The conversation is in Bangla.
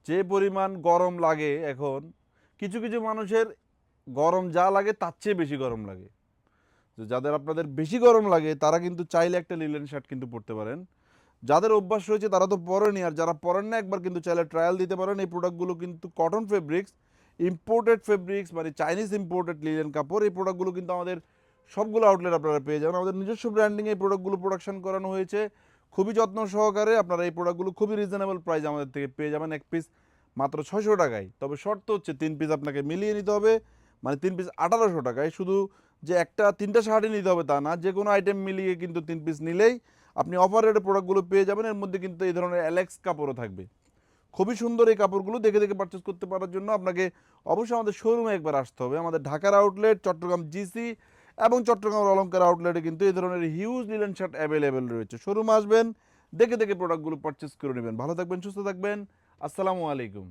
যে পরিমাণ গরম লাগে এখন, কিছু কিছু মানুষের গরম যা লাগে তার চেয়ে বেশি গরম লাগে। তো যাদের আপনাদের বেশি গরম লাগে তারা কিন্তু চাইলে একটা লিলেন শার্ট কিন্তু পরতে পারেন। যাদের অভ্যাস রয়েছে তারা তো পরেনি, আর যারা পরেন না একবার কিন্তু চাইলে ট্রায়াল দিতে পারেন। এই প্রোডাক্টগুলো কিন্তু কটন ফেব্রিক্স, ইম্পোর্টেড ফেব্রিক্স, মানে চাইনিজ ইম্পোর্টেড লিলেন কাপড়। এই প্রোডাক্টগুলো কিন্তু আমাদের সবগুলো আউটলেট আপনারা পেয়ে যাবেন। আমাদের নিজস্ব ব্র্যান্ডিং এই প্রোডাক্টগুলো প্রোডাকশন করানো হয়েছে খুবই যত্ন সহকারে। আপনারা এই প্রোডাক্টগুলো খুবই রিজনেবল প্রাইস আমাদের থেকে পেয়ে যাবেন, এক পিস মাত্র 600 টাকায়। তবে শর্ত হচ্ছে 3 পিস আপনাকে মিলিয়ে নিতে হবে, মানে 3 পিস 1800 টাকায়। শুধু যে একটা 3টা শার্টই নিতে হবে তা না, যে কোনো আইটেম মিলিয়ে কিন্তু 3 পিস নিলেই আপনি অফার রেটে প্রোডাক্টগুলো পেয়ে যাবেন। এর মধ্যে কিন্তু এই ধরনের অ্যালেক্স কাপড়ও থাকবে। খুবই সুন্দর এই কাপড়গুলো দেখে দেখে পারচেস করতে পারার জন্য আপনাকে অবশ্যই আমাদের শোরুমে একবার আসতে হবে। আমাদের ঢাকার আউটলেট, চট্টগ্রাম জিসি এবং চট্টগ্রাম অলঙ্কার আউটলেটে কিন্তু এই ধরনের হিউজ লিলেন শার্ট অ্যাভেলেবেল রয়েছে। শোরুমে আসবেন, দেখে দেখে প্রোডাক্টগুলো পারচেস করে নেবেন। ভালো থাকবেন, সুস্থ থাকবেন। আসসালামু আলাইকুম।